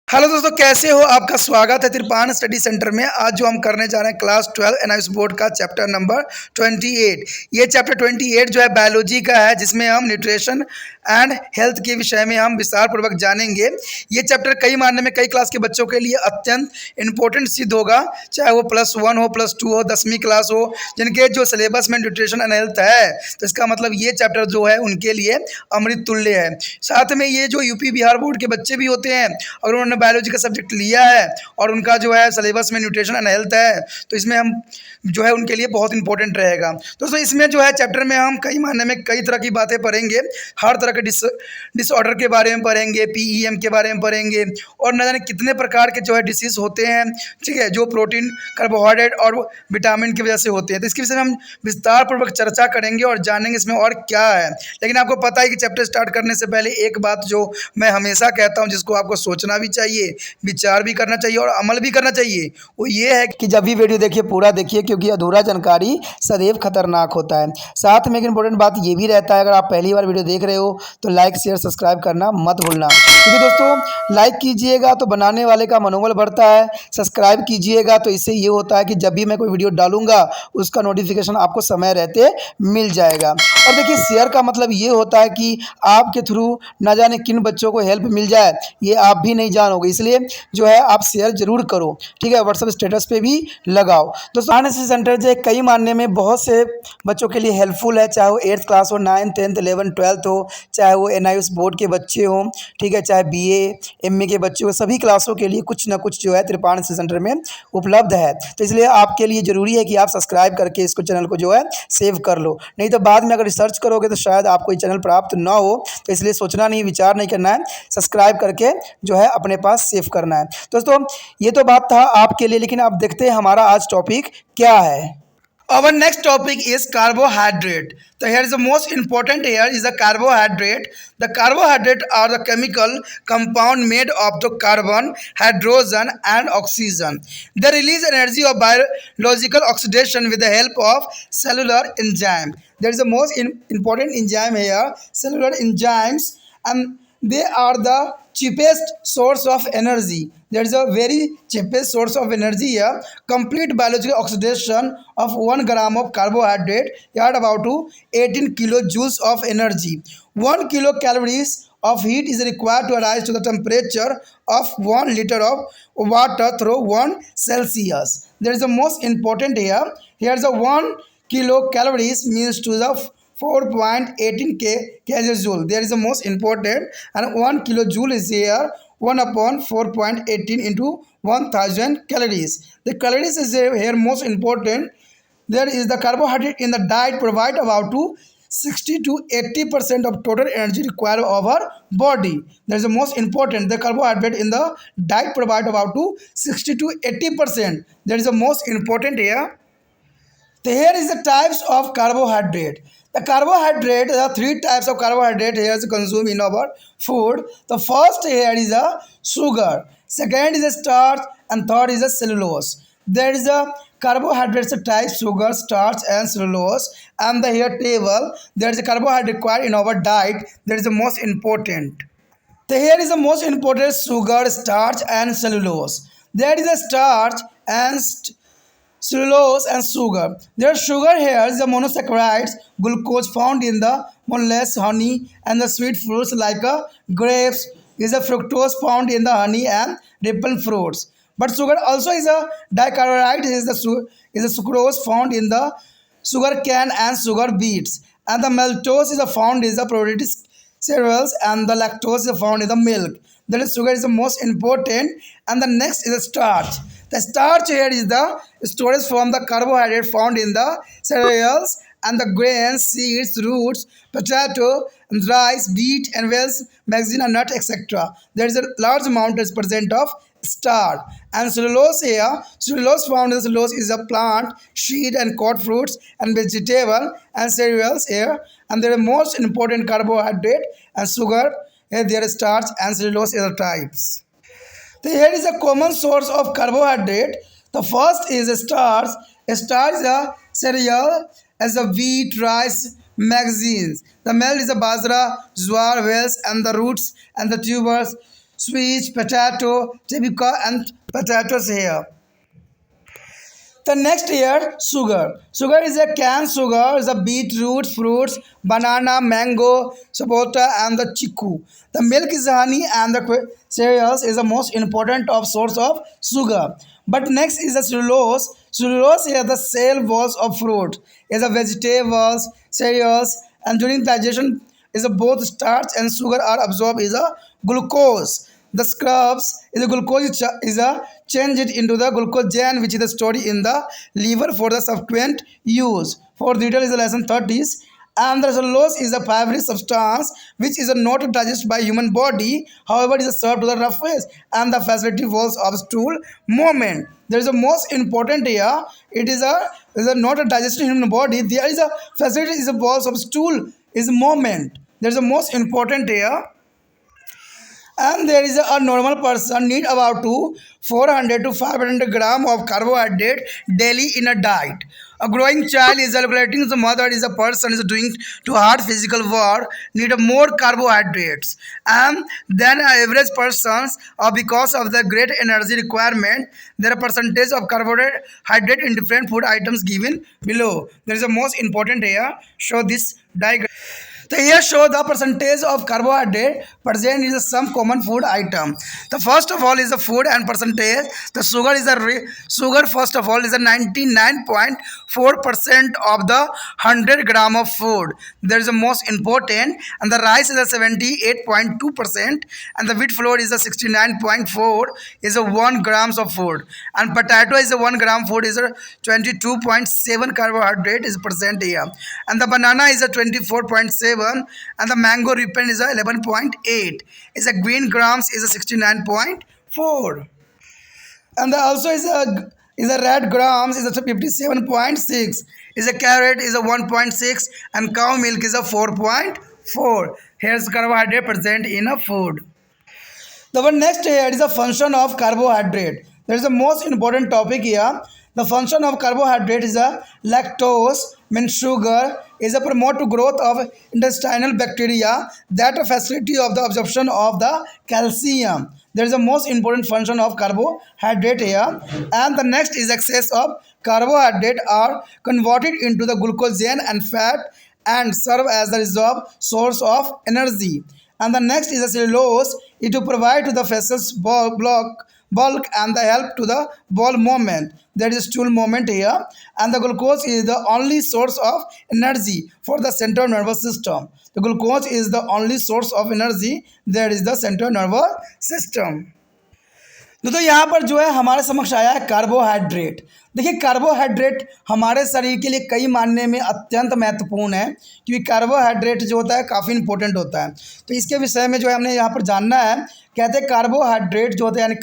Hello दोस्तों, कैसे हो? आपका स्वागत है त्रिपान स्टडी सेंटर में। आज जो हम करने जा रहे हैं क्लास 12 एनआईएस बोर्ड का चैप्टर नंबर 28। ये चैप्टर 28 जो है बायोलॉजी का है, जिसमें हम न्यूट्रिशन एंड हेल्थ के विषय में हम विस्तार पूर्वक जानेंगे। ये चैप्टर कई मायने में कई क्लास के बच्चों के लिए अत्यंत इम्पोर्टेंट सिद्ध होगा, चाहे वो +1 हो, +2 हो, 10वीं क्लास हो, जिनके जो सिलेबस में न्यूट्रिशन एंड हेल्थ है, तो इसका मतलब ये चैप्टर जो है उनके लिए अमृत तुल्य है। साथ में ये जो यूपी बिहार बोर्ड के बच्चे भी होते हैं, अगर उन्होंने बायोलॉजी का सब्जेक्ट लिया है और उनका जो है सिलेबस में न्यूट्रिशन एंड हेल्थ है, तो इसमें हम जो है उनके लिए बहुत इंपॉर्टेंट रहेगा। दोस्तों, इसमें जो है चैप्टर में हम कई मायने में कई तरह की बातें पढ़ेंगे। हर तरह के डिसऑर्डर के बारे में पढ़ेंगे, पीईएम के बारे में पढ़ेंगे, और न जाने कितने प्रकार के जो है डिसीज होते हैं, ठीक है, जो प्रोटीन, कार्बोहाइड्रेट और विटामिन की वजह से होते हैं। तो इसके विषय में हम विस्तार पूर्वक चर्चा करेंगे और जानेंगे इसमें और क्या है। लेकिन आपको पता है कि चैप्टर स्टार्ट करने से पहले एक बात जो मैं हमेशा कहता हूं, जिसको आपको सोचना भी चाहिए, विचार भी करना चाहिए और अमल भी करना चाहिए, वो ये है कि जब भी वीडियो देखिए पूरा देखिए, क्योंकि अधूरा जानकारी सदैव खतरनाक होता है। साथ में एक इंपॉर्टेंट बात ये भी रहता है, अगर आप पहली बार वीडियो देख रहे हो तो लाइक शेयर सब्सक्राइब करना मत भूलना, क्योंकि दोस्तों लाइक कीजिएगा तो बनाने वाले का मनोबल बढ़ता है, सब्सक्राइब कीजिएगा तो इससे ये होता है कि जब भी मैं कोई वीडियो डालूंगा उसका नोटिफिकेशन आपको समय रहते मिल जाएगा। और देखिए, शेयर का मतलब ये होता है कि आपके थ्रू ना जाने किन बच्चों को हेल्प मिल जाए, ये आप भी नहीं जानोगे, इसलिए जो है आप शेयर जरूर करो, ठीक है। व्हाट्सएप स्टेटस पे भी लगाओ। दोस्तों, एनएसएस सेंटर जो है कई मानने में बहुत से बच्चों के लिए हेल्पफुल है, चाहे वो 8th क्लास हो, 9th 10th 11th 12th हो, चाहे वो एनआईएस बोर्ड के बच्चे हों, ठीक है, चाहे बीए एमए के बच्चे हो, सभी क्लासों के लिए कुछ ना कुछ जो है त्रिपाण एनएसएस सेंटर में उपलब्ध है। तो इसलिए आपके लिए ज़रूरी है कि आप सब्सक्राइब करके इसको चैनल को जो है सेव कर लो, नहीं तो बाद में अगर रिसर्च करोगे तो शायद आपको ये चैनल प्राप्त ना हो। तो इसलिए सोचना नहीं, विचार नहीं करना है, सब्सक्राइब करके जो है अपने पास सेव करना है। दोस्तों, ये तो बात था आपके लिए, लेकिन आप देखते हैं हमारा आज टॉपिक क्या है। Our next topic is carbohydrate. So here is the most important here is the carbohydrate. The carbohydrate are the chemical compound made of the carbon, hydrogen and oxygen. They release energy of biological oxidation with the help of cellular enzyme. There is the most important enzyme here, cellular enzymes, and they are the cheapest source of energy. There is a very cheapest source of energy here. Complete biological oxidation of 1 gram of carbohydrate had about to 18 kilojoules of energy. 1 kilocalories of heat is required to rise to the temperature of 1 liter of water through 1 Celsius. There is the most important here. Here's the 1 kilocalories means to the 4.18 kJ. There is the most important, and 1 kilojoule is here 1 upon 4.18 into 1000 calories. The calories is here most important. There is the carbohydrate in the diet provide about to 60 to 80% of total energy required of our body. That is the most important. The carbohydrate in the diet provide about to 60 to 80%. That is the most important here. So here is the types of carbohydrate. The carbohydrate, there are 3 types of carbohydrate here is consumed in our food. The first here is a sugar, second is a starch, and third is a cellulose. There is a carbohydrates type sugar, starch, and cellulose. And the here table, there is a carbohydrate required in our diet. That is the most important. So here is the most important sugar, starch, and cellulose. There is a starch and cellulose and sugar. There sugar here is the monosaccharides, glucose found in the molasses, honey, and the sweet fruits like grapes. Is the fructose found in the honey and ripple fruits. But sugar also is a disaccharide. Is the sucrose found in the sugar cane and sugar beets. And the maltose is found in the protein cereals, and the lactose is found in the milk. That is, sugar is the most important. And the next is the starch. The starch here is the storage from the carbohydrate found in the cereals and the grains, seeds, roots, potato, and rice, beet, and wells, magazine, and nut, etc. There is a large amount is present of starch. And cellulose here, cellulose found in the cellulose is a plant, seed, and cut fruits, and vegetable, and cereals here. And there are most important carbohydrate and sugar. Here there is starch and cellulose are the types. So here is a common source of carbohydrate. The first is a starch. A starch is a cereal as the wheat, rice, magazines. The melt is the bajra, jowar, wells, and the roots and the tubers. sweet potato, typical and potatoes here. The next here, sugar. Sugar is a canned sugar, is a beetroot, fruits, banana, mango, sapota, and the chiku. The milk is honey, and the cereals is the most important of source of sugar. But next is the cellulose. Cellulose is the cell walls of fruit. Is the vegetables, cereals, and during digestion is a both starch and sugar are absorbed is a glucose. The scrubs is a glucose is a change it into the glucogen which is the stored in the liver for the subsequent use. For detail is the lesson 30s. And the cellulose is a fibrous substance which is not digested by human body. However, it is served to the rough face and the facility walls of stool movement. There is a most important here. It is a not a digested in human body. There is a facility is a walls of stool is movement. There is a most important here. And there is a normal person need about 400 to 500 gram of carbohydrate daily in a diet. A growing child is calculating the mother is a person is doing to hard physical work need more carbohydrates, and then average persons because of the great energy requirement there are percentage of carbohydrate in different food items given below. There is a most important here. Show this diagram. So here show the percentage of carbohydrate present in some common food item. The first of all is the food and percentage. The sugar is sugar first of all is a 99.4% of the 100 gram of food. There is a most important, and the rice is a 78.2%, and the wheat flour is a 69.4 is a 1 grams of food, and potato is a 1 gram food is a 22.7 carbohydrate is present here, and the banana is a 24.7, and the mango ripened is a 11.8, is a green grams is a 69.4, and the also is a red grams is a 57.6, is a carrot is a 1.6, and cow milk is a 4.4. Here's carbohydrate present in a food. The one next here is the function of carbohydrate. There is the most important topic here. The function of carbohydrate is a lactose means sugar is a promote to growth of intestinal bacteria that a facility of the absorption of the calcium. There is the most important function of carbohydrate here. And the next is excess of carbohydrate are converted into the glucogen and fat and serve as the reserve source of energy. And the next is the cellulose, it to provide to the vessels bulk and the help to the bowel movement. There is stool movement here, and the glucose is the only source of energy for the central nervous system. The glucose is the only source of energy. There is the central nervous system. तो यहाँ पर जो है हमारे समक्ष आया है carbohydrate. देखिए कार्बोहाइड्रेट हमारे शरीर के लिए कई मायने में अत्यंत महत्वपूर्ण है, क्योंकि कार्बोहाइड्रेट जो होता है काफ़ी इंपॉर्टेंट होता है. तो इसके विषय में जो है हमने यहाँ पर जानना है. कहते हैं कार्बोहाइड्रेट जो होते हैं यानी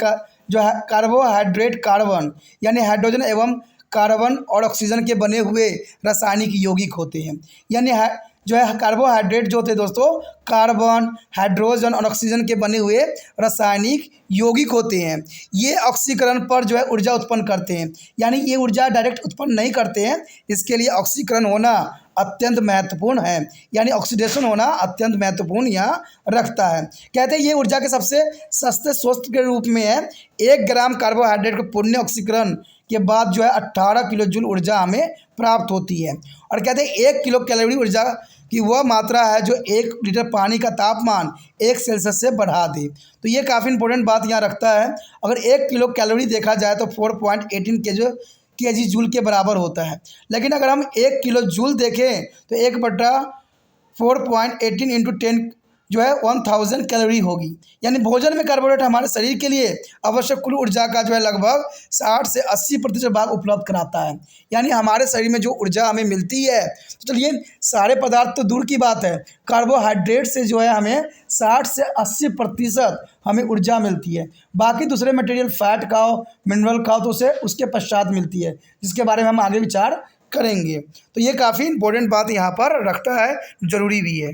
जो है कार्बोहाइड्रेट कार्बन यानी हाइड्रोजन एवं कार्बन और ऑक्सीजन के बने हुए रासायनिक यौगिक होते हैं. यानी जो है कार्बोहाइड्रेट जो होते हैं दोस्तों कार्बन हाइड्रोजन और ऑक्सीजन के बने हुए रासायनिक यौगिक होते हैं. ये ऑक्सीकरण पर जो है ऊर्जा उत्पन्न करते हैं, यानी ये ऊर्जा डायरेक्ट उत्पन्न नहीं करते हैं. इसके लिए ऑक्सीकरण होना अत्यंत महत्वपूर्ण है, यानी ऑक्सीडेशन होना अत्यंत महत्वपूर्ण यहाँ रखता है. कहते हैं ये ऊर्जा के सबसे सस्ते स्रोत के रूप में है. 1 ग्राम कार्बोहाइड्रेट के पुण्य ऑक्सीकरण के बाद जो है 18 किलो जूल ऊर्जा हमें प्राप्त होती है. और कहते हैं 1 किलो कैलोरी ऊर्जा की वह मात्रा है जो 1 लीटर पानी का तापमान 1 सेल्सियस से बढ़ा दे. तो ये काफ़ी इंपॉर्टेंट बात यहाँ रखता है. अगर 1 किलो कैलोरी देखा जाए तो 4.18 केजी जूल के बराबर होता है. लेकिन अगर हम 1 किलो जूल देखें तो 1/4.18 इंटू 10 जो है 1000 कैलोरी होगी. यानी भोजन में कार्बोहाइड्रेट हमारे शरीर के लिए आवश्यक कुल ऊर्जा का जो है लगभग 60 से 80% भाग उपलब्ध कराता है. यानी हमारे शरीर में जो ऊर्जा हमें मिलती है, तो चलिए सारे पदार्थ तो दूर की बात है, कार्बोहाइड्रेट से जो है हमें 60 से 80% हमें ऊर्जा मिलती है. बाकी दूसरे मटेरियल फैट खाओ मिनरल खाओ तो उसे उसके पश्चात मिलती है, जिसके बारे में हम आगे विचार करेंगे. तो ये काफ़ी इंपॉर्टेंट बात यहाँ पर रखता है, ज़रूरी भी है.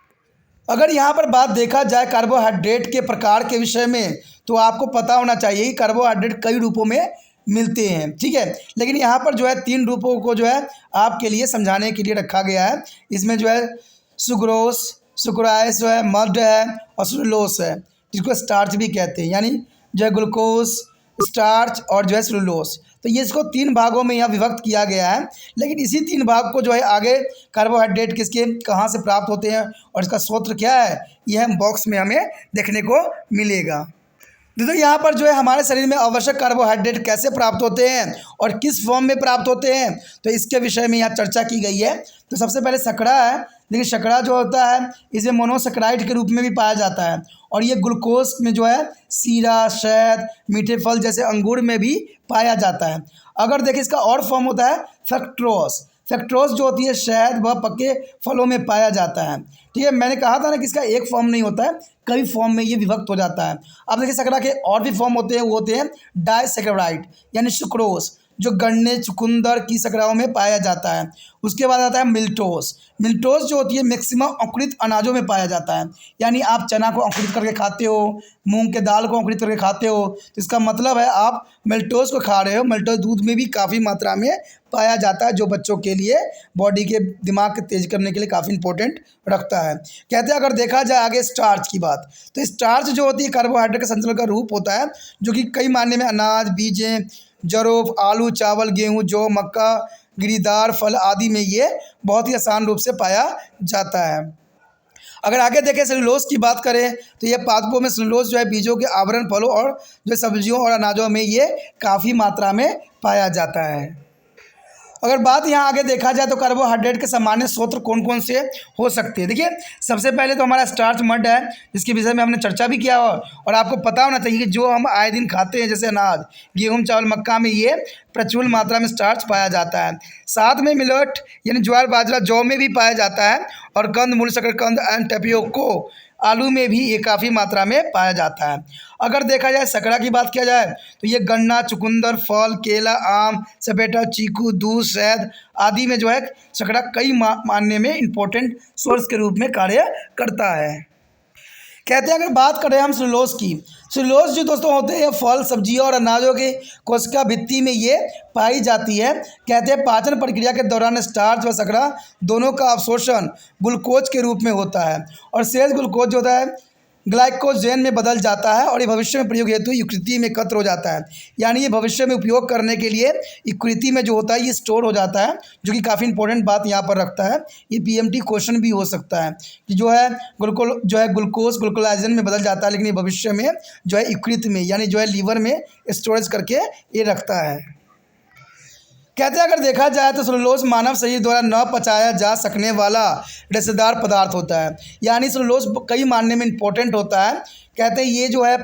अगर यहाँ पर बात देखा जाए कार्बोहाइड्रेट के प्रकार के विषय में, तो आपको पता होना चाहिए कि कार्बोहाइड्रेट कई रूपों में मिलते हैं. ठीक है, लेकिन यहाँ पर जो है 3 रूपों को जो है आपके लिए समझाने के लिए रखा गया है. इसमें जो है सुक्रोज सुक्राइस जो है मड है और सेलुलोस है. जिसको स्टार्च भी कहते हैं, यानी जो है ग्लूकोज, स्टार्च और जो है सेलुलोज। तो ये इसको 3 भागों में यहाँ विभक्त किया गया है। लेकिन इसी 3 भाग को जो है आगे कार्बोहाइड्रेट किसके कहाँ से प्राप्त होते हैं और इसका स्रोत क्या है, यह हम बॉक्स में हमें देखने को मिलेगा। दोस्तों यहाँ पर जो है हमारे शरीर में आवश्यक कार्बोहाइड्रेट कैसे प्राप्त होते हैं और किस फॉर्म में प्राप्त होते हैं, तो इसके विषय में यहाँ चर्चा की गई है। तो सबसे पहले शर्करा है। देखिए शर्करा जो होता है इसे मोनोसेकेराइड के रूप में भी पाया जाता है और ये ग्लूकोज में जो है सीरा, शहद, मीठे फल जैसे अंगूर में भी पाया जाता है। अगर देखिए इसका और फॉर्म होता है फ्रक्टोज। फ्रक्टोज जो होती है शहद व पके फलों में पाया जाता है। ठीक है, मैंने कहा था ना कि इसका एक फॉर्म नहीं होता है, कई फॉर्म में ये विभक्त हो जाता है। अब देखिए शर्करा के और भी फॉर्म होते हैं, वो होते हैं डाइसैकेराइड यानी सुक्रोज, जो गन्ने चुकंदर की शर्कराओं में पाया जाता है। उसके बाद आता है मिल्टोज। मिल्टोज जो होती है मैक्सिमम अंकुरित अनाजों में पाया जाता है, यानी आप चना को अंकुरित करके खाते हो, मूंग के दाल को अंकुरित करके खाते हो, तो इसका मतलब है आप मिल्टोज को खा रहे हो। मिल्टोज दूध में भी काफ़ी मात्रा में पाया जाता है, जो बच्चों के लिए बॉडी के दिमाग के तेज करने के लिए काफ़ी इंपॉर्टेंट रखता है। कहते हैं अगर देखा जाए आगे स्टार्च की बात, तो स्टार्च जो होती है कार्बोहाइड्रेट का संचलन का रूप होता है, जो कि कई मायने में अनाज, बीजें, जरों, आलू, चावल, गेहूँ, जौ, मक्का, गिरीदार फल आदि में ये बहुत ही आसान रूप से पाया जाता है। अगर आगे देखें सेलुलोज की बात करें तो ये पादपों में सेलुलोज जो है बीजों के आवरण, फलों और जो सब्जियों और अनाजों में ये काफ़ी मात्रा में पाया जाता है। अगर बात यहाँ आगे देखा जाए तो कार्बोहाइड्रेट के सामान्य स्रोत कौन कौन से हो सकते हैं। देखिए सबसे पहले तो हमारा स्टार्च मड है, जिसके विषय में हमने चर्चा भी किया और आपको पता होना चाहिए कि जो हम आए दिन खाते हैं जैसे अनाज, गेहूं, चावल, मक्का में ये प्रचुर मात्रा में स्टार्च पाया जाता है। साथ में मिलेट यानी ज्वार, बाजरा, जौ में भी पाया जाता है और कंदमूल, शकरकंद एंड टेपियोको आलू में भी ये काफ़ी मात्रा में पाया जाता है। अगर देखा जाए शर्करा की बात किया जाए तो ये गन्ना, चुकंदर, फल, केला, आम, सपेटा, चीकू, दूध, शहद आदि में जो है शर्करा कई मायने में इम्पोर्टेंट सोर्स के रूप में कार्य करता है। कहते हैं अगर बात करें हम सेलुलोज की, सेलुलोज जो दोस्तों होते हैं फल, सब्जियों और अनाजों के कोशिका भित्ति में ये पाई जाती है। कहते हैं पाचन प्रक्रिया के दौरान स्टार्च व शर्करा दोनों का अवशोषण ग्लूकोज के रूप में होता है और शेष ग्लूकोज जो होता है ग्लाइकोजेन में बदल जाता है और ये भविष्य में प्रयोग हेतु यकृति में एकत्र हो जाता है, यानी ये भविष्य में उपयोग करने के लिए यकृति में जो होता है ये स्टोर हो जाता है, जो कि काफ़ी इंपॉर्टेंट बात यहाँ पर रखता है। ये पीएमटी क्वेश्चन भी हो सकता है कि जो है ग्लूकोज ग्लूकोलाइजन में बदल जाता है, लेकिन ये भविष्य में जो है यकृत में यानी जो है लीवर में स्टोरेज करके ये रखता है। कहते हैं अगर देखा जाए तो सेलुलोज मानव शरीर द्वारा न पचाया जा सकने वाला रेशेदार पदार्थ होता है, यानी सेलुलोज कई मायने में इम्पोर्टेंट होता है। कहते हैं ये जो है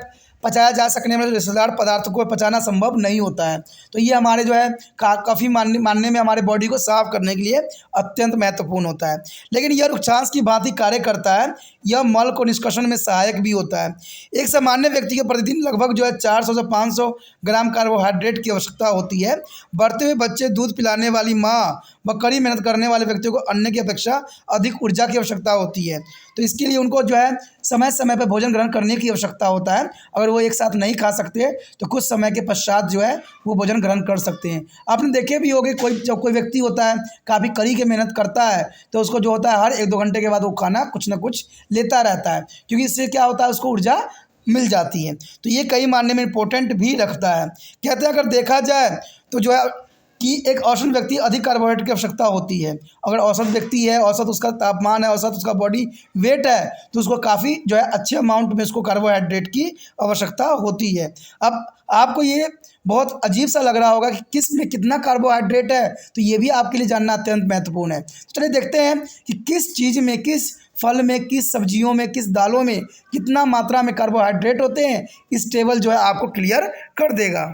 पचाया जा सकने वाले रेशेदार पदार्थ को पचाना संभव नहीं होता है, तो ये हमारे जो है काफ़ी मानने में हमारे बॉडी को साफ करने के लिए अत्यंत महत्वपूर्ण होता है। लेकिन यह रुक्षांश की भांति कार्य करता है, यह मल को निष्कर्षण में सहायक भी होता है। एक सामान्य व्यक्ति के प्रतिदिन लगभग जो है 400 से 500 ग्राम कार्बोहाइड्रेट की आवश्यकता होती है। बढ़ते हुए बच्चे, दूध पिलाने वाली माँ व कड़ी मेहनत करने वाले व्यक्तियों को अन्य की अपेक्षा अधिक ऊर्जा की आवश्यकता होती है, तो इसके लिए उनको जो है समय समय पर भोजन ग्रहण करने की आवश्यकता होता है। अगर वो एक साथ नहीं खा सकते तो कुछ समय के पश्चात जो है वो भोजन ग्रहण कर सकते हैं। आपने देखे भी होंगे जब कोई व्यक्ति होता है काफ़ी कड़ी के मेहनत करता है तो उसको जो होता है हर 1-2 घंटे के बाद वो खाना कुछ ना कुछ लेता रहता है, क्योंकि इससे क्या होता है उसको ऊर्जा मिल जाती है। तो ये कई मायने में इम्पोर्टेंट भी रखता है। कहते हैं अगर देखा जाए तो जो है कि एक औसत व्यक्ति अधिक कार्बोहाइड्रेट की आवश्यकता होती है। अगर औसत व्यक्ति है, औसत उसका तापमान है, औसत उसका बॉडी वेट है, तो उसको काफ़ी जो है अच्छे अमाउंट में उसको कार्बोहाइड्रेट की आवश्यकता होती है। अब आपको ये बहुत अजीब सा लग रहा होगा कि किस में कितना कार्बोहाइड्रेट है, तो ये भी आपके लिए जानना अत्यंत महत्वपूर्ण है। तो चलिए देखते हैं कि किस चीज़ में, किस फल में, किस सब्जियों में, किस दालों में कितना मात्रा में कार्बोहाइड्रेट होते हैं। इस टेबल जो है आपको क्लियर कर देगा।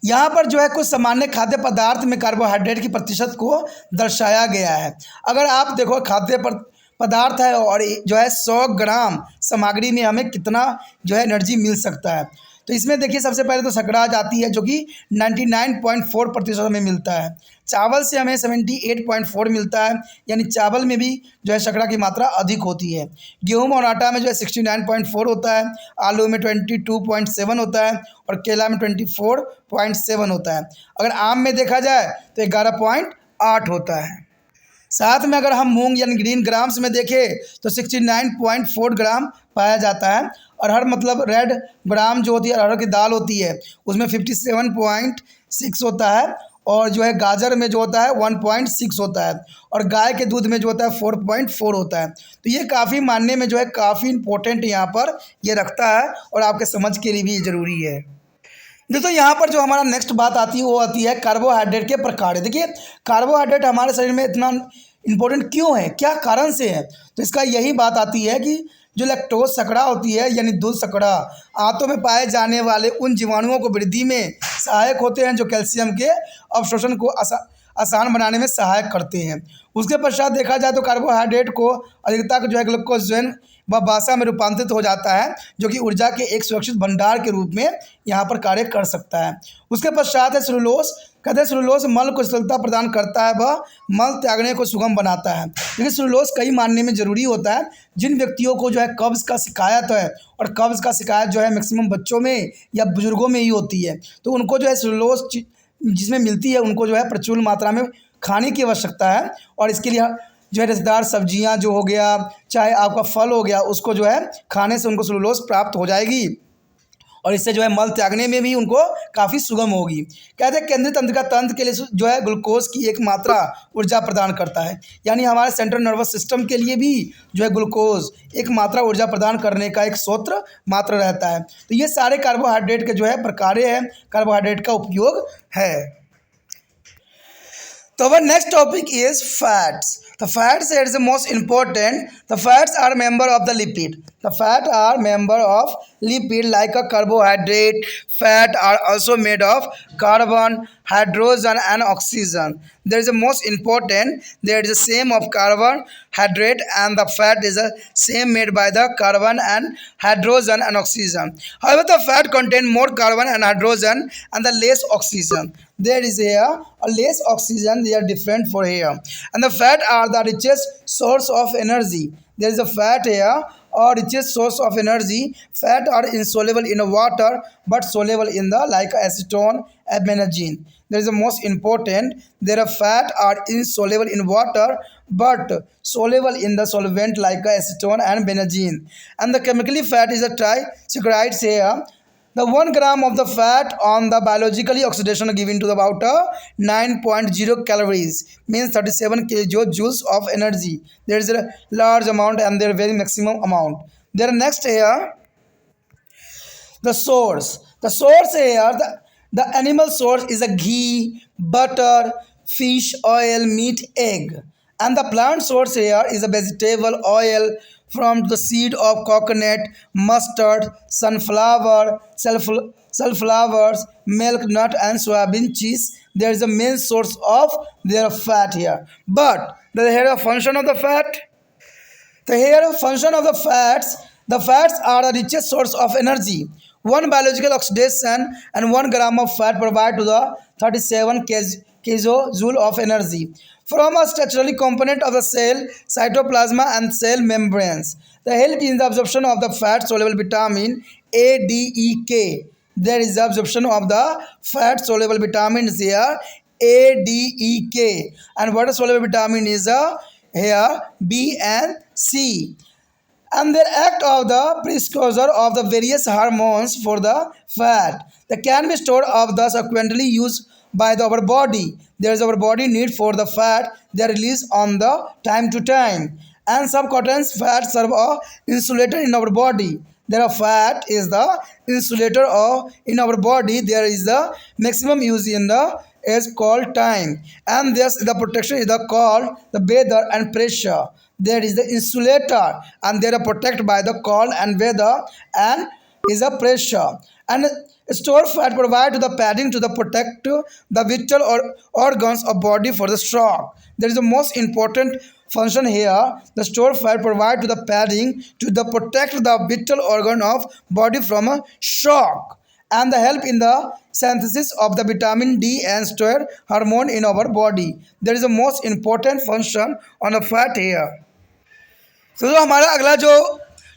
यहाँ पर जो है कुछ सामान्य खाद्य पदार्थ में कार्बोहाइड्रेट की प्रतिशत को दर्शाया गया है। अगर आप देखो खाद्य पदार्थ है और जो है 100 ग्राम सामग्री में हमें कितना जो है एनर्जी मिल सकता है, तो इसमें देखिए सबसे पहले तो शर्करा आती है जो कि 99.4% हमें मिलता है। चावल से हमें 78.4 मिलता है, यानी चावल में भी जो है शर्करा की मात्रा अधिक होती है। गेहूं और आटा में जो है 69.4 होता है, आलू में 22.7 होता है और केला में 24.7 होता है। अगर आम में देखा जाए तो 11.8 होता है। साथ में अगर हम मूंग यानी ग्रीन ग्राम्स में देखें तो 69.4 ग्राम पाया जाता है अरहर मतलब रेड ग्राम जो होती है अरहर की दाल होती है उसमें 57.6 होता है, और जो है गाजर में जो होता है 1.6 होता है, और गाय के दूध में जो होता है 4.4 होता है। तो ये काफ़ी मानने में जो है काफ़ी इंपॉर्टेंट यहाँ पर ये रखता है और आपके समझ के लिए भी ज़रूरी है। दोस्तों यहाँ पर जो हमारा नेक्स्ट बात आती है वो आती है कार्बोहाइड्रेट के प्रकार। देखिए कार्बोहाइड्रेट हमारे शरीर में इतना इम्पोर्टेंट क्यों है, क्या कारण से है, तो इसका यही बात आती है कि जो लैक्टोज शर्करा होती है यानी दूध शर्करा आंतों में पाए जाने वाले उन जीवाणुओं को वृद्धि में सहायक होते हैं जो कैल्शियम के अवशोषण को आसान बनाने में सहायक करते हैं। उसके पश्चात देखा जाए तो कार्बोहाइड्रेट को अधिकता जो है ग्लूकोजन व बासा में रूपांतरित हो जाता है जो कि ऊर्जा के एक सुरक्षित भंडार के रूप में यहाँ पर कार्य कर सकता है। उसके पश्चात है सेलुलोज। कहते हैं सेलुलोज मल को शीतलता प्रदान करता है, वह मल त्यागने को सुगम बनाता है। लेकिन सेलुलोज कई मानने में ज़रूरी होता है। जिन व्यक्तियों को जो है कब्ज़ का शिकायत है, और कब्ज़ का शिकायत जो है मैक्सिमम बच्चों में या बुजुर्गों में ही होती है, तो उनको जो है सेलुलोज जिसमें मिलती है उनको जो है प्रचुर मात्रा में खाने की आवश्यकता है। और इसके लिए जो है रसदार सब्जियां जो हो गया, चाहे आपका फल हो गया, उसको जो है खाने से उनको सेलुलोज प्राप्त हो जाएगी और इससे जो है मल त्यागने में भी उनको काफ़ी सुगम होगी। कहते हैं केंद्रीय तंत्रिका तंत्र के लिए जो है ग्लूकोज की एक मात्रा ऊर्जा प्रदान करता है, यानी हमारे सेंट्रल नर्वस सिस्टम के लिए भी जो है ग्लूकोज एक मात्रा ऊर्जा प्रदान करने का एक स्रोत मात्र रहता है। तो ये सारे कार्बोहाइड्रेट के जो है प्रकार हैं, कार्बोहाइड्रेट का उपयोग है। So our next topic is fats. The fats is the most important. The fats are member of the lipid. The fat are member of lipid like a carbohydrate. Fat are also made of carbon, hydrogen and oxygen. There is the most important. There is the same of carbon, hydrate and the fat is the same made by the carbon and hydrogen and oxygen. However, the fat contain more carbon and hydrogen and the less oxygen. There is here a less oxygen, they are different for here, and the fat are the richest source of energy. There is a fat here or richest source of energy. Fat are insoluble in water but soluble in the like acetone and benzene. There is the most important, there are fat are insoluble in water but soluble in the solvent like acetone and benzene, and the chemically fat is a triglycerides here. The 1 gram of the fat on the biologically oxidation given to about 9.0 calories means 37 kilojoules of energy. There is a large amount and there is very maximum amount. There next here the source. The source here the animal source is a ghee, butter, fish oil, meat, egg. And the plant source here is a vegetable oil from the seed of coconut, mustard, sunflowers, milk, nut and soybean cheese. There is a main source of their fat here. But here a function of the fat. The here function of the fats are the richest source of energy. One biological oxidation and 1 gram of fat provide to the 37 kilojoule of energy from a structural component of the cell, cytoplasma and cell membranes. The help in the absorption of the fat soluble vitamin A, D, E, K. There is the absorption of the fat soluble vitamins here A, D, E, K, and water soluble vitamin is here B and C. And the act of the precursor of the various hormones for the fat that can be stored of the subsequently used by our body. There is our body need for the fat, they are released on the time to time, and subcutaneous fat serve a insulator in our body. There are fat is the insulator of in our body. There is the maximum use in the is called time, and this the protection is the called the weather and pressure. There is the insulator and they are protected by the cold and weather and is a pressure, and store fat provide to the padding to the protect the vital or organs of body for the shock. There is the most important function here. The store fat provide to the padding to the protect the vital organ of body from a shock, and the help in the synthesis of the vitamin D and steroid hormone in our body. There is the most important function on the fat here. तो जो हमारा अगला जो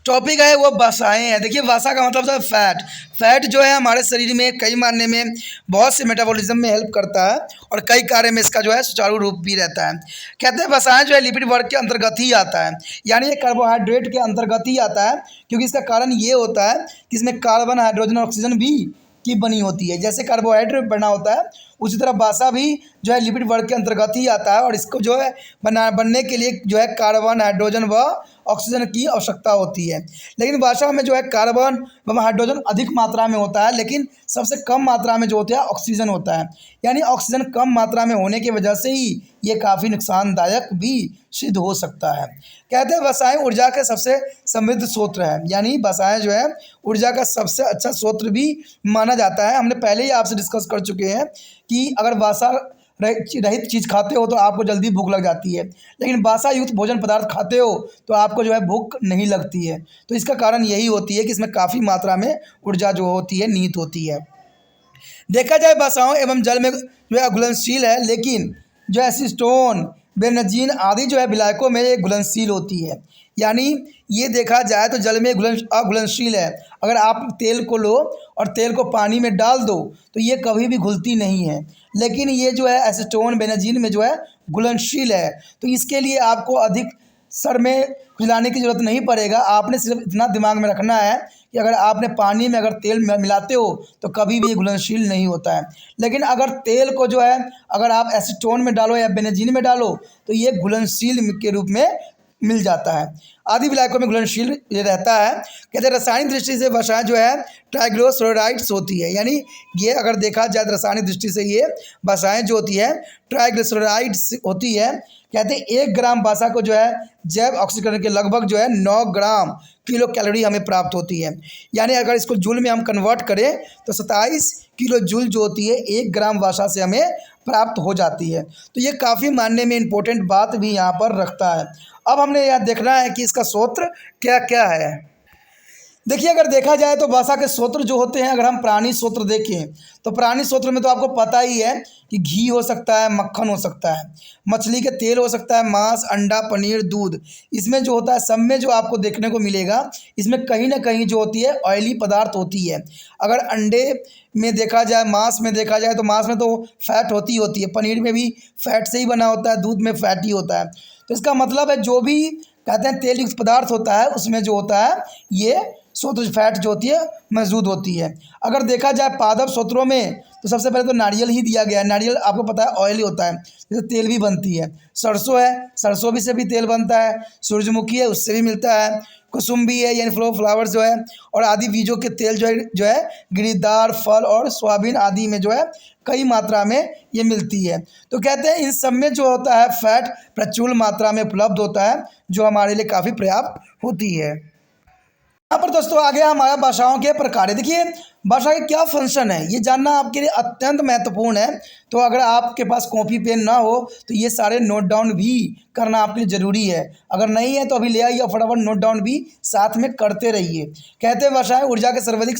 topic है वो वसाएँ हैं। देखिए वसा का मतलब है फैट। फैट जो है हमारे शरीर में कई मायने में बहुत से मेटाबॉलिज्म में हेल्प करता है और कई कार्य में इसका जो है सुचारू रूप भी रहता है। कहते हैं वसाएँ जो है लिपिड वर्ग के अंतर्गत ही आता है, यानी ये कार्बोहाइड्रेट के अंतर्गत ही आता है, क्योंकि इसका कारण ये होता है कि इसमें कार्बन, हाइड्रोजन और ऑक्सीजन भी की बनी होती है। जैसे कार्बोहाइड्रेट बना होता है उसी तरह वसा भी जो है लिपिड वर्ग के अंतर्गत ही आता है और इसको जो है बनने के लिए जो है कार्बन, हाइड्रोजन व ऑक्सीजन की आवश्यकता होती है। लेकिन वसा में जो है कार्बन व हाइड्रोजन अधिक मात्रा में होता है, लेकिन सबसे कम मात्रा में जो होता है ऑक्सीजन होता है। यानी ऑक्सीजन कम मात्रा में होने की वजह से ही ये काफ़ी नुकसानदायक भी सिद्ध हो सकता है। कहते हैं वसाएँ ऊर्जा के सबसे समृद्ध स्रोत है, यानी वसाएँ जो है ऊर्जा का सबसे अच्छा स्रोत भी माना जाता है। हमने पहले ही आपसे डिस्कस कर चुके हैं कि अगर वसा रहित चीज़ खाते हो तो आपको जल्दी भूख लग जाती है, लेकिन वसा युक्त भोजन पदार्थ खाते हो तो आपको जो है भूख नहीं लगती है। तो इसका कारण यही होती है कि इसमें काफ़ी मात्रा में ऊर्जा जो होती है निहित होती है। देखा जाए वसाओं एवं जल में जो है घुलनशील है, लेकिन जो एसीटोन, बेंजीन आदि जो है विलायकों में ये घुलनशील होती है। यानी ये देखा जाए तो जल में अघुलनशील है। अगर आप तेल को लो और तेल को पानी में डाल दो तो ये कभी भी घुलती नहीं है, लेकिन ये जो है एसीटोन, बेंजीन में जो है घुलनशील है। तो इसके लिए आपको अधिक सर में खुजलाने की ज़रूरत नहीं पड़ेगा। आपने सिर्फ इतना दिमाग में रखना है कि अगर आपने पानी में अगर तेल मिलाते हो तो कभी भी ये घुलनशील नहीं होता है। लेकिन अगर तेल को जो है अगर आप एसीटोन में डालो या बेंजीन में डालो तो ये घुलनशील के रूप में मिल जाता है। आदि विलायकों में घुलनशील ये रहता है। कहते हैं रासायनिक दृष्टि से वसा जो है ट्राइग्लिसराइड्स होती है, यानी ये अगर देखा जाए रासायनिक दृष्टि से ये वसाएँ जो होती है ट्राइग्लिसराइड्स होती है। कहते हैं 1 ग्राम वसा को जो है जैव ऑक्सीकरण के लगभग जो है 9 ग्राम किलो कैलोरी हमें प्राप्त होती है। यानी अगर इसको जूल में हम कन्वर्ट करें तो 27 किलो जूल जो होती है 1 ग्राम वसा से हमें प्राप्त हो जाती है। तो ये काफ़ी मानने में इम्पोर्टेंट बात भी यहाँ पर रखता है। अब हमने यह देखना है कि इसका स्रोत क्या क्या है। देखिए अगर देखा जाए तो वसा के स्रोत जो होते हैं, अगर हम प्राणी स्रोत देखें तो प्राणी स्रोत में तो आपको पता ही है कि घी हो सकता है, मक्खन हो सकता है, मछली के तेल हो सकता है, मांस, अंडा, पनीर, दूध। इसमें जो होता है सब में जो आपको देखने को मिलेगा इसमें कहीं ना कहीं जो होती है ऑयली पदार्थ होती है। अगर अंडे में देखा जाए, मांस में देखा जाए तो मांस में तो फैट होती है, पनीर में भी फैट से ही बना होता है, दूध में फैट ही होता है। तो इसका मतलब है जो भी कहते हैं तेल युक्त पदार्थ होता है उसमें जो होता है ये स्रोत फैट जो होती है मौजूद होती है। अगर देखा जाए पादप स्रोतों में तो सबसे पहले तो नारियल ही दिया गया है। नारियल आपको पता है ऑयल होता है, जैसे तेल भी बनती है। सरसों है, सरसों भी से भी तेल बनता है। सूरजमुखी है, उससे भी मिलता है। कुसुम्बी है यानी फ्लावर्स जो है, और आदि बीजों के तेल जो है गिरीदार फल और सोयाबीन आदि में जो है कई मात्रा में ये मिलती है। तो कहते हैं इन सब में जो होता है फैट प्रचुर मात्रा में उपलब्ध होता है, जो हमारे लिए काफ़ी पर्याप्त होती है। यहाँ पर दोस्तों आ गया हमारा भाषाओं के प्रकार। देखिए भाषा के क्या फंक्शन है ये जानना आपके लिए अत्यंत महत्वपूर्ण है। तो अगर आपके पास कॉपी पेन ना हो तो ये सारे नोट डाउन भी करना आपके लिए ज़रूरी है। अगर नहीं है तो अभी ले आइए और फटाफट नोट डाउन भी साथ में करते रहिए। कहते हैं भाषाएं ऊर्जा के सर्वाधिक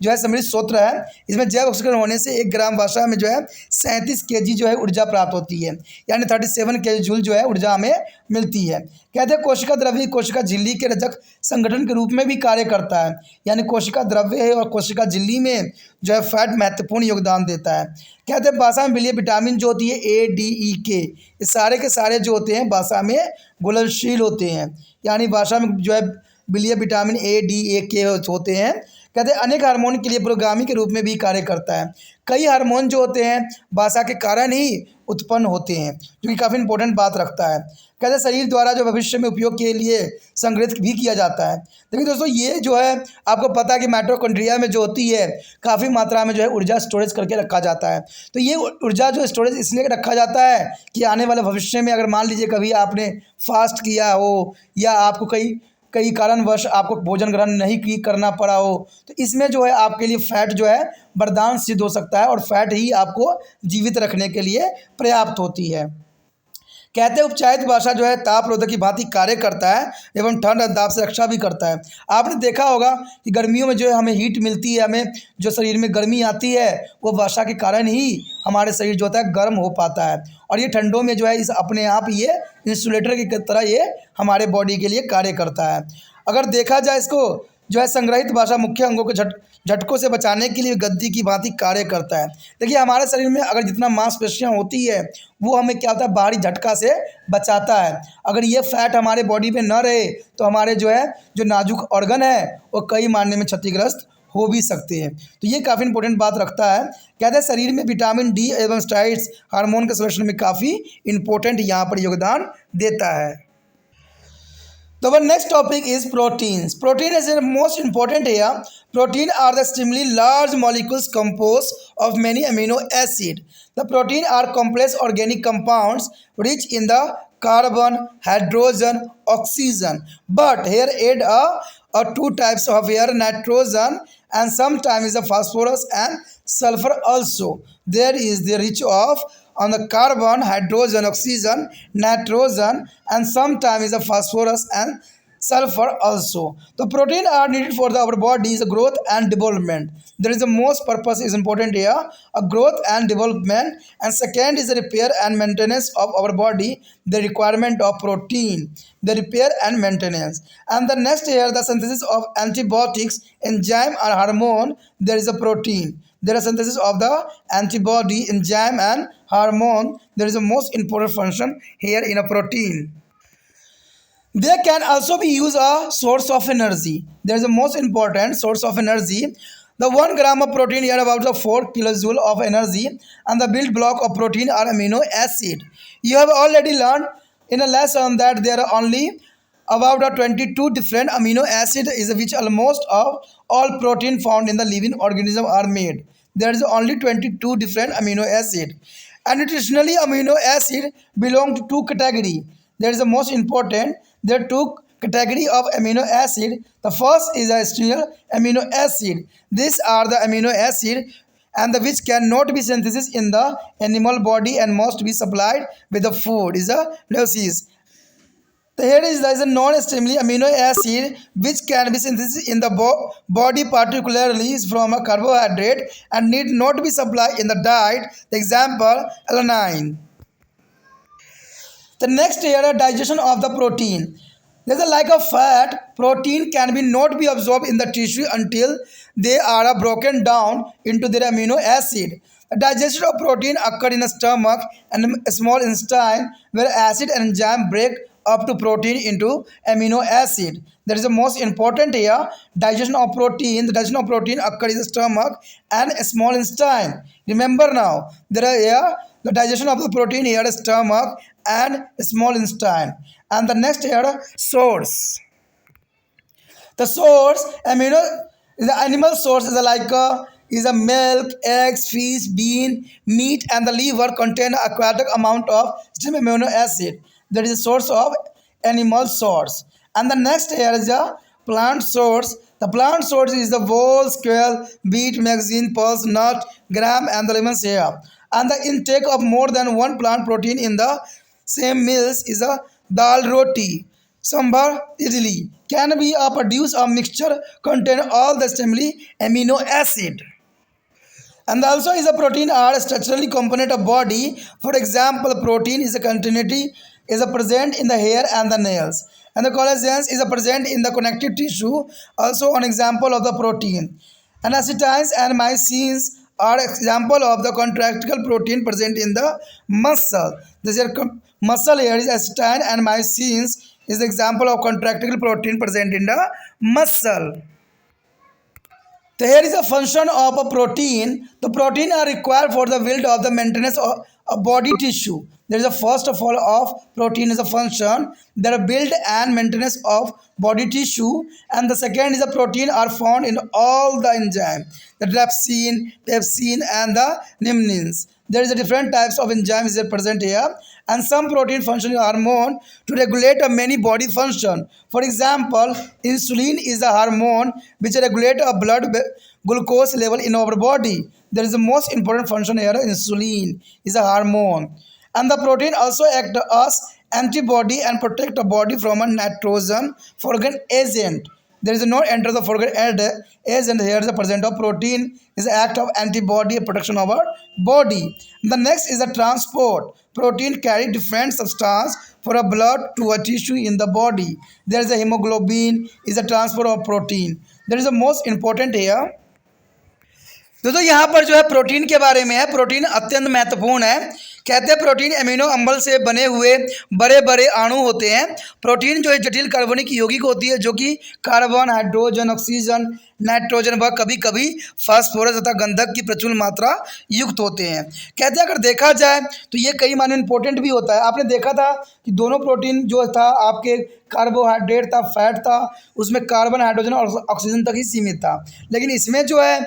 जो है समृद्ध स्रोत है। इसमें जैव ऑक्सीकरण होने से 1 ग्राम वसा में जो है 37 kg जो है ऊर्जा प्राप्त होती है, यानी 37 kJ जूल जो है ऊर्जा हमें मिलती है। कहते हैं कोशिका द्रव्य कोशिका झिल्ली के रजक संगठन के रूप में भी कार्य करता है, यानी कोशिका द्रव्य है और कोशिका झिल्ली में जो है फैट महत्वपूर्ण योगदान देता है। कहते हैं वसा में विलीय विटामिन जो होती है ADE, ये सारे के सारे जो होते हैं वसा में घुलनशील होते हैं, यानी वसा में जो है विलीय विटामिन ADE होते हैं। कहते हैं अनेक हार्मोन के लिए पुरोगामी के रूप में भी कार्य करता है। कई हार्मोन जो होते हैं वसा के कारण ही उत्पन्न होते हैं, जो कि काफ़ी इंपॉर्टेंट बात रखता है। कहते हैं शरीर द्वारा जो भविष्य में उपयोग के लिए संग्रहित भी किया जाता है। देखिए दोस्तों ये जो है आपको पता है कि माइटोकॉन्ड्रिया में जो होती है काफ़ी मात्रा में जो है ऊर्जा स्टोरेज करके रखा जाता है। तो ये ऊर्जा जो स्टोरेज इसलिए रखा जाता है कि आने वाले भविष्य में अगर मान लीजिए कभी आपने फास्ट किया हो या आपको कई कारणवश आपको भोजन ग्रहण नहीं करना पड़ा हो, तो इसमें जो है आपके लिए फ़ैट जो है वरदान सिद्ध हो सकता है और फैट ही आपको जीवित रखने के लिए पर्याप्त होती है। कहते हैं उपचारित भाषा जो है तापरोधक की भांति कार्य करता है एवं ठंड और दाब से रक्षा भी करता है। आपने देखा होगा कि गर्मियों में जो है हमें हीट मिलती है, हमें जो शरीर में गर्मी आती है वो वर्षा के कारण ही हमारे शरीर जो होता है गर्म हो पाता है। और ये ठंडों में जो है इस अपने आप ये इंसुलेटर की तरह ये हमारे बॉडी के लिए कार्य करता है। अगर देखा जाए इसको जो है संग्रहित भाषा मुख्य अंगों को झटकों से बचाने के लिए गद्दी की भांति कार्य करता है। देखिए हमारे शरीर में अगर जितना मांसपेशियाँ होती है वो हमें क्या होता है बाहरी झटका से बचाता है। अगर ये फैट हमारे बॉडी में न रहे तो हमारे जो है जो नाजुक ऑर्गन है वो कई मायने में क्षतिग्रस्त हो भी सकते हैं। तो ये काफ़ी इंपॉर्टेंट बात रखता है। कहते हैं शरीर में विटामिन डी एवं स्टेरॉइड्स हार्मोन के संरक्षण में काफ़ी इंपॉर्टेंट यहाँ पर योगदान देता है। So our next topic is proteins. Protein is the most important here. Protein are the extremely large molecules composed of many amino acids. The protein are complex organic compounds rich in the carbon, hydrogen, oxygen. But here add two types of air, nitrogen and sometimes the phosphorus and sulfur also. There is the rich of on the carbon, hydrogen, oxygen, nitrogen and sometimes the phosphorus and sulfur also. The protein are needed for our body's growth and development. There is the most purpose is important here, a growth and development, and second is the repair and maintenance of our body, the requirement of protein, the repair and maintenance. And the next here, the synthesis of antibiotics, enzyme or hormone, there is a protein. There is synthesis of the antibody, enzyme and hormone. There is a most important function here in a protein. They can also be used a source of energy. There is a most important source of energy. The 1 gram of protein here about the 4 kilojoule of energy, and the build block of protein are amino acid. You have already learned in a lesson that there are only about 22 different amino acid is which almost of all protein found in the living organism are made. There is only 22 different amino acid. And nutritionally amino acid belong to two category. There is the most important. There are two category of amino acid. The first is a essential amino acid. These are the amino acid and the which cannot be synthesized in the animal body and must be supplied with the food is a leucis. Here is there is a non-essential amino acid which can be synthesized in the body particularly is from a carbohydrate and need not be supplied in the diet. The example alanine. The next here digestion of the protein. There is a lack of fat. Protein can be not be absorbed in the tissue until they are broken down into their amino acid. The digestion of protein occur in the stomach and a small intestine where acid and enzyme break up to protein into amino acid. That is the most important here. Digestion of protein. The digestion of protein occur in the stomach and a small intestine. Remember now, there are here the digestion of the protein here is stomach and small intestine. And the next here source. The source amino is the animal source is like is a milk, eggs, fish, bean, meat, and the liver contain aquatic amount of amino acid. That is a source of animal source. And the next here is a plant source. The plant source is the whole, squirrel, beet, magazine, pulse, nut, gram, and the lemons here. And the intake of more than one plant protein in the same meals is a dal roti, sambar, idli. Can be produce a mixture contain all the stimuli amino acid. And also is a protein are a structurally component of body. For example, protein is a continuity is a present in the hair and the nails. And the collagen is a present in the connective tissue. Also an example of the protein. And acetines and mycins are example of the contractile protein present in the muscle. This is muscle here is acetine and mycins is the example of contractile protein present in the muscle. So here is a function of a protein. The protein are required for the build of the maintenance of a body tissue. There is a first of all of protein is a function. There are build and maintenance of body tissue, and the second is a protein are found in all the enzyme, the trypsin, pepsin, and the limnins. There is a different types of enzymes that present here, and some protein function hormone to regulate a many body function. For example, insulin is a hormone which regulates a blood glucose level in our body. There is the most important function here. Insulin is a hormone, And the protein also act as antibody and protect the body from a nitrogen foreign agent. There is no enter the foreign agent here. The present of protein is act of antibody protection of our body. The next is the transport. Protein carry different substance for a blood to a tissue in the body. There is a hemoglobin is a transport of protein. There is the most important here. दोस्तों यहाँ पर जो है protein के बारे में है। Protein अत्यंत महत्वपूर्ण है। कहते हैं प्रोटीन अमीनो अम्ल से बने हुए बड़े बड़े अणु होते हैं। प्रोटीन जो है जटिल कार्बनिक यौगिक होती है जो कि कार्बन, हाइड्रोजन, ऑक्सीजन, नाइट्रोजन व कभी कभी फास्फोरस तथा गंधक की प्रचुर मात्रा युक्त होते हैं। कहते हैं अगर देखा जाए तो ये कई मायने इंपॉर्टेंट भी होता है। आपने देखा था कि दोनों प्रोटीन जो था आपके कार्बोहाइड्रेट था, फैट था, उसमें कार्बन, हाइड्रोजन और ऑक्सीजन तक ही सीमित था। लेकिन इसमें जो है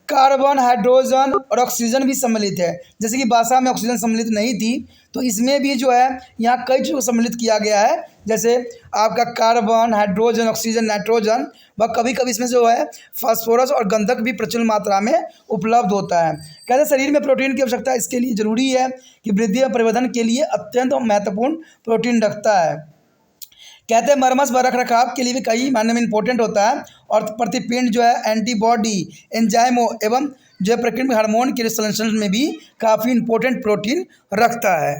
कार्बन, हाइड्रोजन और ऑक्सीजन भी सम्मिलित है। जैसे कि बासा में ऑक्सीजन सम्मिलित नहीं थी, तो इसमें भी जो है यहाँ कई चीज़ों को सम्मिलित किया गया है। जैसे आपका कार्बन, हाइड्रोजन, ऑक्सीजन, नाइट्रोजन व कभी कभी इसमें जो है फास्फोरस और गंधक भी प्रचुर मात्रा में उपलब्ध होता है। कहते हैं शरीर में प्रोटीन की आवश्यकता इसके लिए जरूरी है कि वृद्धि और परिवर्धन के लिए अत्यंत महत्वपूर्ण प्रोटीन रखता है। कहते हैं मरम्मत व रखरखाव के लिए भी कई मायने में इंपॉर्टेंट होता है। और प्रतिपिंड जो है एंटीबॉडी, एंजाइमो एवं जो है प्रकृति हार्मोन के संश्लेषण में भी काफ़ी इंपॉर्टेंट प्रोटीन रखता है।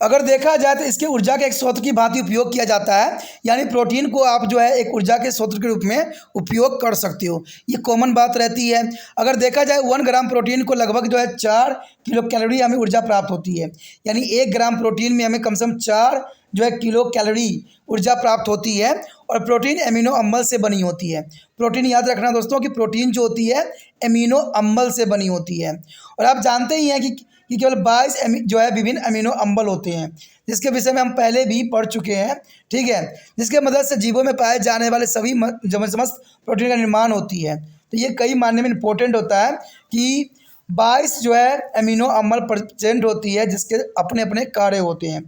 अगर देखा जाए तो इसके ऊर्जा के एक स्रोत की भांति उपयोग किया जाता है। यानी प्रोटीन को आप जो है एक ऊर्जा के स्रोत के रूप में उपयोग कर सकते हो, ये कॉमन बात रहती है। अगर देखा जाए 1 ग्राम प्रोटीन को लगभग जो है 4 किलो कैलोरी हमें ऊर्जा प्राप्त होती है। यानी 1 ग्राम प्रोटीन में हमें कम से कम 4 जो है किलो कैलोरी ऊर्जा प्राप्त होती है। और प्रोटीन अमीनो अम्ल से बनी होती है। प्रोटीन याद रखना दोस्तों कि प्रोटीन जो होती है अमीनो अम्ल से बनी होती है। और आप जानते ही हैं कि केवल 22 जो है विभिन्न अमीनो अम्ल होते हैं, जिसके विषय में हम पहले भी पढ़ चुके हैं, ठीक है। जिसके मदद से जीवों में पाए जाने वाले सभी समस्त प्रोटीन का निर्माण होती है। तो ये कई मायने में इम्पोर्टेंट होता है कि 22 जो है अमीनो अम्ल प्रेजेंट होती है, जिसके अपने अपने कार्य होते हैं।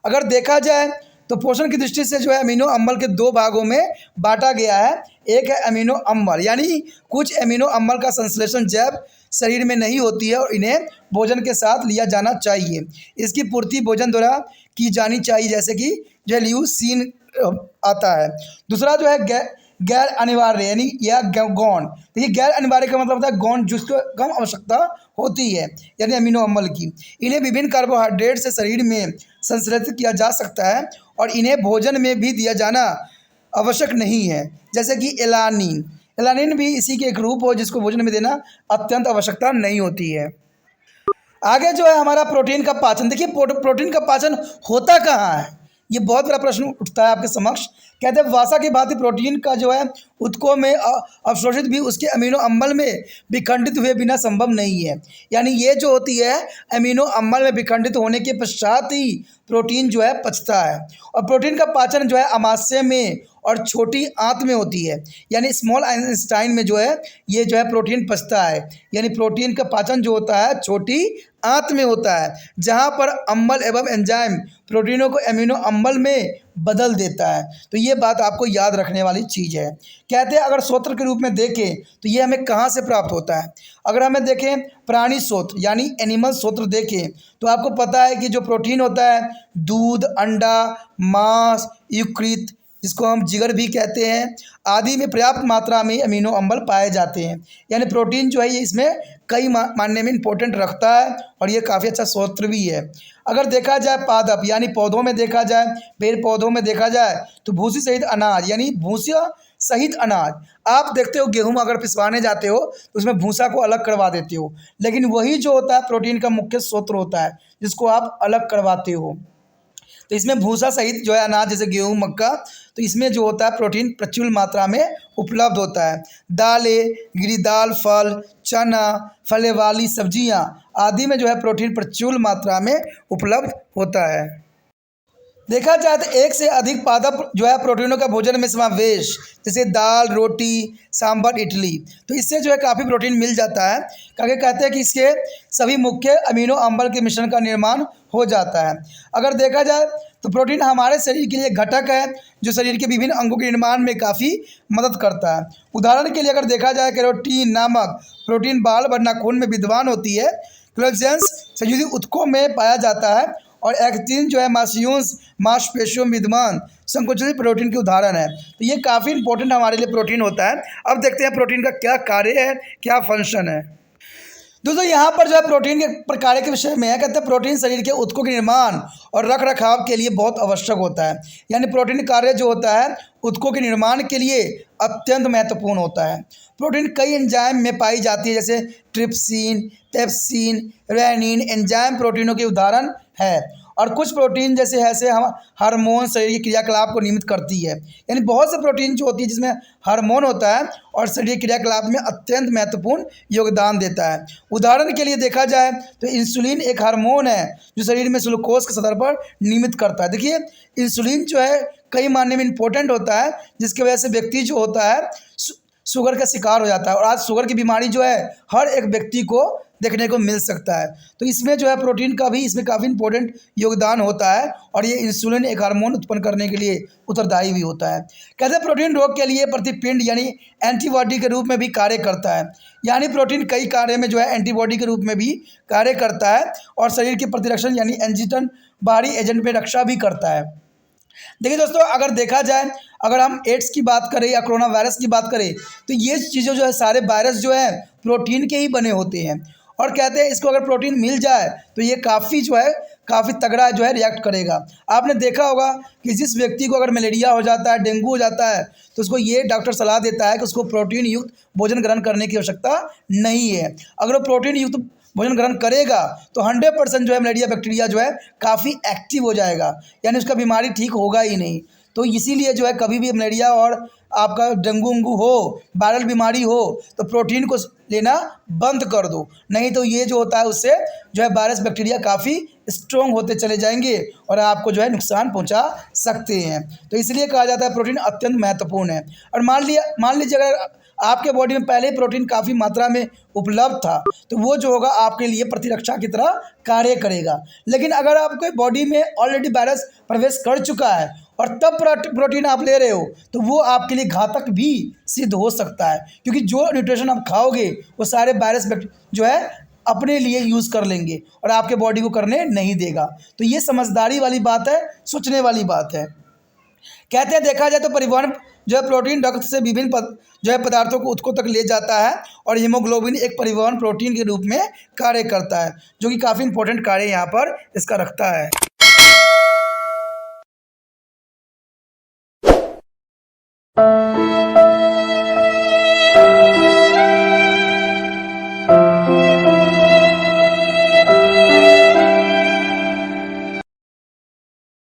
अगर देखा जाए तो पोषण की दृष्टि से जो है अमीनो अम्ल के 2 भागों में बांटा गया है। एक है अमीनो अम्ल, यानी कुछ अमीनो अम्ल का संश्लेषण जैव शरीर में नहीं होती है और इन्हें भोजन के साथ लिया जाना चाहिए। इसकी पूर्ति भोजन द्वारा की जानी चाहिए, जैसे कि जो ल्यूसीन आता है। दूसरा जो है गैर अनिवार्य यानी या गौण। देखिए गैर अनिवार्य का मतलब होता है गौण, जिसको कम आवश्यकता होती है, यानी अमीनो अम्ल की। इन्हें विभिन्न कार्बोहाइड्रेट से शरीर में संश्लेषित किया जा सकता है और इन्हें भोजन में भी दिया जाना आवश्यक नहीं है। जैसे कि एलानिन, एलानिन भी इसी के एक रूप हो जिसको भोजन में देना अत्यंत आवश्यकता नहीं होती है। आगे जो है हमारा प्रोटीन का पाचन। देखिए प्रोटीन का पाचन होता कहाँ है, ये बहुत बड़ा प्रश्न उठता है आपके समक्ष। कहते हैं वसा की भांति प्रोटीन का जो है उत्कों में अवशोषित भी उसके अमीनो अम्ल में विखंडित हुए बिना संभव नहीं है। यानी ये जो होती है अमीनो अम्ल में विखंडित होने के पश्चात ही प्रोटीन जो है पचता है। और प्रोटीन का पाचन जो है आमाशय में और छोटी आंत में होती है, यानी स्मॉल इंटेस्टाइन में जो है ये जो है प्रोटीन पचता है। यानी प्रोटीन का पाचन जो होता है छोटी आंत में होता है, जहाँ पर अम्ल एवं एंजाइम प्रोटीनों को अमीनो अम्ल में बदल देता है। तो ये बात आपको याद रखने वाली चीज़ है। कहते हैं अगर स्रोत के रूप में देखें तो ये हमें कहाँ से प्राप्त होता है। अगर हमें देखें प्राणी स्रोत यानी एनिमल स्रोत देखें तो आपको पता है कि जो प्रोटीन होता है दूध, अंडा, मांस, यकृत, जिसको हम जिगर भी कहते हैं, आदि में पर्याप्त मात्रा में अमीनो अम्ल पाए जाते हैं। यानी प्रोटीन जो है ये इसमें कई मायने में इम्पोर्टेंट रखता है और ये काफ़ी अच्छा स्रोत भी है। अगर देखा जाए पादप यानी पौधों में देखा जाए, पेड़ पौधों में देखा जाए तो भूसी सहित अनाज यानी भूसा सहित अनाज, आप देखते हो गेहूं अगर पिसवाने जाते हो तो उसमें भूसा को अलग करवा देते हो, लेकिन वही जो होता है प्रोटीन का मुख्य स्रोत होता है जिसको आप अलग करवाते हो। तो इसमें भूसा सहित जो है अनाज जैसे गेहूं, मक्का, तो इसमें जो होता है प्रोटीन प्रचुर मात्रा में उपलब्ध होता है। दालें, गिरी दाल, फल, चना, फले वाली सब्जियां आदि में जो है प्रोटीन प्रचुर मात्रा में उपलब्ध होता है। देखा जाए तो एक से अधिक पादप जो है प्रोटीनों का भोजन में समावेश, जैसे दाल, रोटी, सांभर, इडली, तो इससे जो है काफ़ी प्रोटीन मिल जाता है। क्योंकि कहते हैं कि इसके सभी मुख्य अमीनो अम्ल के मिश्रण का निर्माण हो जाता है। अगर देखा जाए तो प्रोटीन हमारे शरीर के लिए घटक है जो शरीर के विभिन्न अंगों के निर्माण में काफ़ी मदद करता है। उदाहरण के लिए अगर देखा जाए केरोटीन नामक प्रोटीन बाल व नाखून में विद्यमान होती है। कोलेजन संयुक्त ऊतकों में पाया जाता है और एक्टिन जो है मांसपेशियों मांसपेशियों में विद्यमान संकुचित प्रोटीन के उदाहरण है। तो ये काफ़ी इंपॉर्टेंट हमारे लिए प्रोटीन होता है। अब देखते हैं प्रोटीन का क्या कार्य है, क्या फंक्शन है। दोस्तों यहाँ पर जो है प्रोटीन के प्रकार के विषय में है, कहते हैं प्रोटीन शरीर के ऊतकों के निर्माण और रख रखाव के लिए बहुत आवश्यक होता है। यानी प्रोटीन कार्य जो होता है ऊतकों के निर्माण के लिए अत्यंत महत्वपूर्ण होता है। प्रोटीन कई एंजाइम में पाई जाती है, जैसे ट्रिप्सिन, पेप्सिन, रेनिन एंजाइम प्रोटीनों के उदाहरण है। और कुछ प्रोटीन जैसे ऐसे हम हार्मोन शरीर की क्रियाकलाप को नियमित करती है। यानी बहुत से प्रोटीन जो होती है जिसमें हार्मोन होता है और शरीर क्रियाकलाप में अत्यंत महत्वपूर्ण योगदान देता है। उदाहरण के लिए देखा जाए तो इंसुलिन एक हार्मोन है जो शरीर में ग्लूकोज के स्तर पर नियमित करता है। देखिए इंसुलिन जो है कई मायने में इम्पोर्टेंट होता है, जिसकी वजह से व्यक्ति जो होता है शुगर का शिकार हो जाता है। और आज शुगर की बीमारी जो है हर एक व्यक्ति को देखने को मिल सकता है। तो इसमें जो है प्रोटीन का भी इसमें काफ़ी इंपॉर्टेंट योगदान होता है और ये इंसुलिन एक हार्मोन उत्पन्न करने के लिए उत्तरदायी भी होता है। कहते हैं प्रोटीन रोग के लिए प्रतिपिंड यानी एंटीबॉडी के रूप में भी कार्य करता है। यानी प्रोटीन कई कार्य में जो है एंटीबॉडी के रूप में भी कार्य करता है और शरीर की प्रतिरक्षण यानी एंटीजन बाहरी एजेंट में रक्षा भी करता है। देखिए दोस्तों, अगर देखा जाए अगर हम एड्स की बात करें या कोरोना वायरस की बात करें तो ये चीज़ें जो है सारे वायरस जो है प्रोटीन के ही बने होते हैं। और कहते हैं इसको अगर प्रोटीन मिल जाए तो ये काफ़ी तगड़ा जो है रिएक्ट करेगा। आपने देखा होगा कि जिस व्यक्ति को अगर मलेरिया हो जाता है, डेंगू हो जाता है, तो उसको ये डॉक्टर सलाह देता है कि उसको प्रोटीन युक्त भोजन ग्रहण करने की आवश्यकता नहीं है। अगर वो प्रोटीन युक्त भोजन ग्रहण करेगा तो 100% जो है मलेरिया बैक्टीरिया जो है काफ़ी एक्टिव हो जाएगा, यानी उसका बीमारी ठीक होगा ही नहीं। तो इसीलिए जो है कभी भी मलेरिया और आपका डेंगू उंगू हो, वायरल बीमारी हो, तो प्रोटीन को लेना बंद कर दो, नहीं तो ये जो होता है उससे जो है वायरस बैक्टीरिया काफ़ी स्ट्रॉन्ग होते चले जाएंगे और आपको जो है नुकसान पहुंचा सकते हैं। तो इसलिए कहा जाता है प्रोटीन अत्यंत महत्वपूर्ण है। और मान लीजिए अगर आपके बॉडी में पहले ही प्रोटीन काफ़ी मात्रा में उपलब्ध था तो वो जो होगा आपके लिए प्रतिरक्षा की तरह कार्य करेगा। लेकिन अगर आपके बॉडी में ऑलरेडी वायरस प्रवेश कर चुका है और तब प्रोटीन आप ले रहे हो तो वो आपके लिए घातक भी सिद्ध हो सकता है, क्योंकि जो न्यूट्रिशन आप खाओगे वो सारे वायरस जो है अपने लिए यूज़ कर लेंगे और आपके बॉडी को करने नहीं देगा। तो ये समझदारी वाली बात है, सोचने वाली बात है। कहते हैं देखा जाए तो परिवहन जो है प्रोटीन रक्त से विभिन्न जो है पदार्थों को ऊतकों तक ले जाता है और हीमोग्लोबिन एक परिवहन प्रोटीन के रूप में कार्य करता है, जो कि काफ़ी इंपॉर्टेंट कार्य यहाँ पर इसका रखता है।